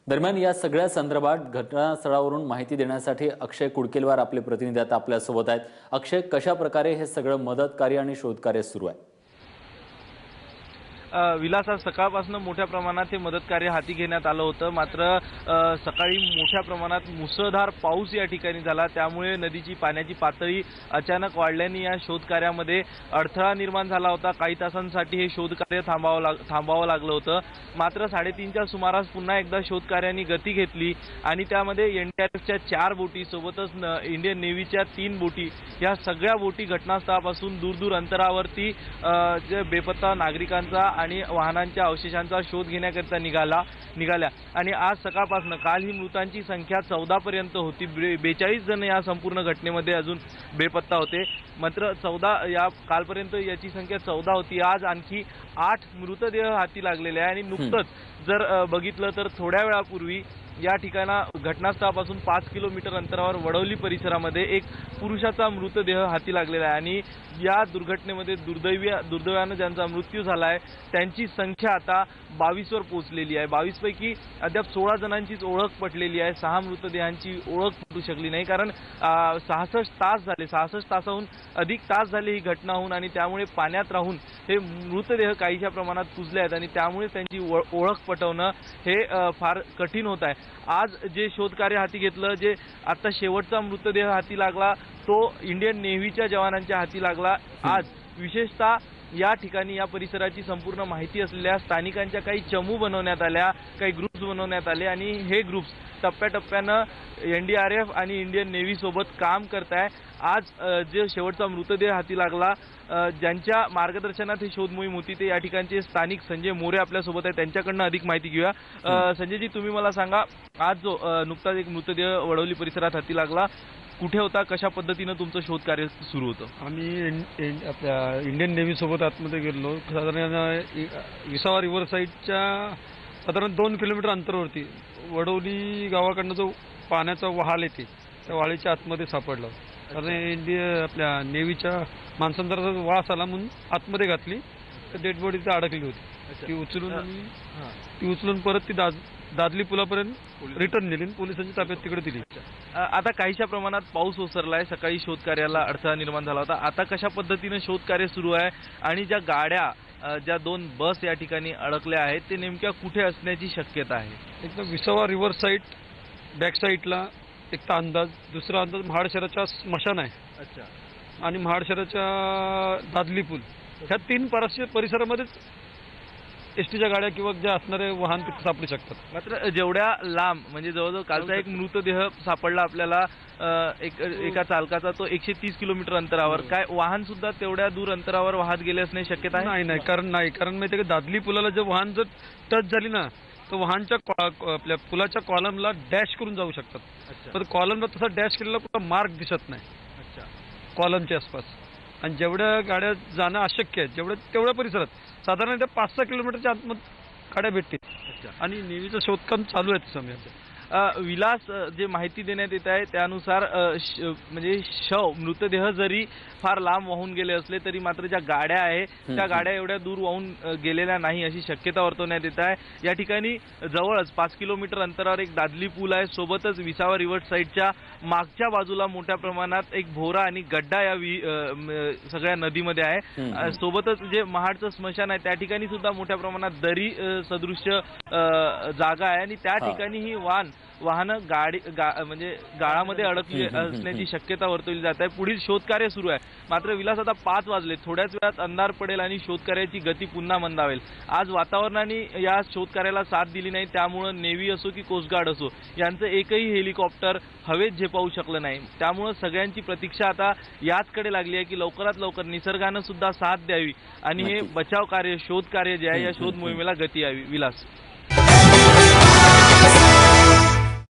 दरम्यान या सगळ्या संदर्भात घटनास्थळावरून माहिती देण्यासाठी अक्षय कुडकेलवार आपले प्रतिनिधी आता आपल्यासोबत आहेत। अक्षय, कशा प्रकारे हे सगळं मदतकार्य आणि शोधकार्य सुरू आहे? विलास, आज सकाळपासून मोठ्या प्रमाणात हे मदत कार्य हाती घेण्यात आलं होतं। मात्र सकाळी मोठ्या प्रमाणात मुसळधार पाऊस या ठिकाणी झाला, त्यामुळे नदीची पाण्याची पातळी अचानक वाढल्याने या शोधकार्यामध्ये अडथळा निर्माण झाला होता। काही तासांसाठी हे शोधकार्य थांबावं लागलं होतं। मात्र 3:30च्या सुमारास पुन्हा एकदा शोधकार्याने गती घेतली आणि त्यामध्ये एनडीआरएफच्या 4 बोटी सोबतच इंडियन नेव्हीच्या 3 बोटी, या सगळ्या बोटी घटनास्थळापासून दूर अंतरावरती जे बेपत्ता नागरिकांचा आणि वाहनांच्या अवशेषांचा शोध घेण्याकरिता निघाल्या आणि आज सकाळपासून काल ही मृतांची संख्या 14 पर्यंत होती। 42 जण या संपूर्ण घटनेमध्ये अजून बेपत्ता होते। मात्र 14 या कालपर्यंत याची संख्या 14 होती। आज आणखी 8 मृतदेह हाती लागलेले आहे आणि नुकतंच जर बघितलं तर थोड्या वेळापूर्वी या ठिकाणा घटनास्थळापासून 5 किलोमीटर अंतरावर वडवली परिसरामध्ये एक पुरुषाचा मृतदेह हाती लागलेला आहे आणि या दुर्घटनेमध्ये दुर्दैवाने ज्यांचा मृत्यू झाला आहे त्यांची संख्या आता 22 वर पोहोचलेली आहे। 22 पैकी अद्याप 16 जणांचीच ओळख पटलेली आहे। 6 मृतदेहांची ओळख पटू शकली नाही, कारण 66 तासाहून अधिक तास झाले ही घटना होऊन आणि त्यामुळे पाण्यात राहून हे मृतदेह काहीशा प्रमाणात कुजले आहेत आणि त्यामुळे त्यांची ओळख पटवणं हे फार कठीण होत आहे। आज जे शोधकार्य हाती घेतलं, जे आता शेवटचा मृतदेह हाती लागला तो इंडियन नेव्हीच्या जवानांच्या हाती लागला। आज विशेषतः या ठिकाणी या परिसराची संपूर्ण माहिती असलेल्या स्थानिकांच्या काही चमू बनवण्यात आल्या, काही ग्रुप्स बनवण्यात आले आणि हे ग्रुप्स टप्प्याटप्प्यानं एनडीआरएफ आणि इंडियन नेव्ही सोबत काम करत आहे। आज जे शेवटचा मृतदेह हाती लागला, ज्यांच्या मार्गदर्शनात ही शोध मोहीम होती ते या ठिकाणचे स्थानिक संजय मोरे आपल्यासोबत आहे, त्यांच्याकडनं अधिक माहिती घेऊया। संजयजी, तुम्ही मला सांगा, आज जो नुकताच एक मृतदेह वडवली परिसरात हाती लागला, कुठे होता, कशा पद्धतीनं तुमचं शोधकार्य सुरू होतं? आम्ही आपल्या इंडियन नेव्ही सोबत आतमध्ये गेलो। साधारण विसावा रिव्हर साईडच्या साधारण 2 किलोमीटर अंतरावरती वडवली गावाकडनं जो पाण्याचा वहाल येते त्या वाळीच्या आतमध्ये सापडला। कारण आपल्या नेव्हीच्या माणसांचा वास आला म्हणून आतमध्ये घातली, तर डेड बॉडी तिथे अडकली होती। ती उचलून परत ती दादली पुलापर्यंत रिटर्न नेली, पोलिसांच्या ताब्यात तिकडे दिली। आता काहीशा प्रमाणात पाऊस ओसरलाय, सकाळी शोधकार्याला अडथळा निर्माण झाला होता, आता कशा पद्धतीने शोधकार्य सुरू आहे आणि ज्या गाड्या, ज्या 2 बस या ठिकाणी अडकल्या आहेत ते नेमक्या कुठे असण्याची शक्यता आहे? एकदम विसावा रिव्हर साईड बॅक साईडला एक तर अंदाज, दुसरा अंदाज महाड शहराच्या स्मशान आहे। अच्छा। आणि महाड शहराच्या दादली पूल, ह्या 3 परिसरामध्येच एसटीच्या गाड्या किंवा ज्या असणारे वाहन सापडू शकतात। मात्र जेवढ्या लांब, म्हणजे जवळजवळ कालचा एक मृतदेह सापडला आपल्याला एका चालकाचा, तो 130 किलोमीटर अंतरावर, काय वाहन सुद्धा तेवढ्या दूर अंतरावर वाहत गेले असण्याची शक्यता आहे? नाही, कारण माहिती आहे का, दादली पुलाला जर वाहन जर टच झाली ना तर वाहनच्या आपल्या पुलाच्या कॉलमला डॅश करून जाऊ शकतात। पण कॉलमला तसा डॅश केलेला कुठला मार्ग दिसत नाही कॉलमच्या आसपास, आणि जेवढ्या गाड्या जाणं अशक्य आहे तेवढ्या परिसरात साधारण 5-6 किलोमीटरच्या आतमध्ये गाड्या भेटतील आणि नेव्हीचं शोधकाम चालू आहे सध्या। विलास, जे माहिती देण्यात येत आहे त्यानुसार म्हणजे मृतदेह जरी फार लांब वाहून गेले असले तरी मात्र ज्या गाड्या आहे त्या गाड्या एवढ्या दूर वाहून गेलेल्या नाही अशी शक्यता वर्तवण्यात येत आहे। या ठिकाणी जवळच 5 किलोमीटर अंतरावर एक दादली पूल आहे, सोबतच विसावा रिव्हर साईडच्या मागच्या बाजूला मोठ्या प्रमाणात एक भोरा आणि गड्डा या सगळ्या नदीमध्ये आहे। सोबतच जे महाडचं स्मशान आहे त्या ठिकाणी सुद्धा मोठ्या प्रमाणात दरी सदृश्य जागा आहे आणि त्या ठिकाणी ही वाहनं म्हणजे गाळामध्ये अडकली असण्याची शक्यता वर्तवली जात आहे। पुढील शोधकार्य सुरू आहे। मात्र विलास, आता 5 वाजले, थोड्याच वेळात अंधार पडेल आणि शोधकार्याची गती पुन्हा मंदावेल। आज वातावरणाने या शोधकार्याला साथ दिली नाही, त्यामुळे नेव्ही असो की कोस्ट गार्ड असो यांचं एकही हेलिकॉप्टर हवेत झेपावू शकलं नाही। त्यामुळे सगळ्यांची प्रतीक्षा आता याचकडे लागली आहे की लवकरात लवकर निसर्गानं सुद्धा साथ द्यावी आणि हे बचाव कार्य, शोध कार्य जे आहे या शोध मोहिमेला गती यावी। विलास।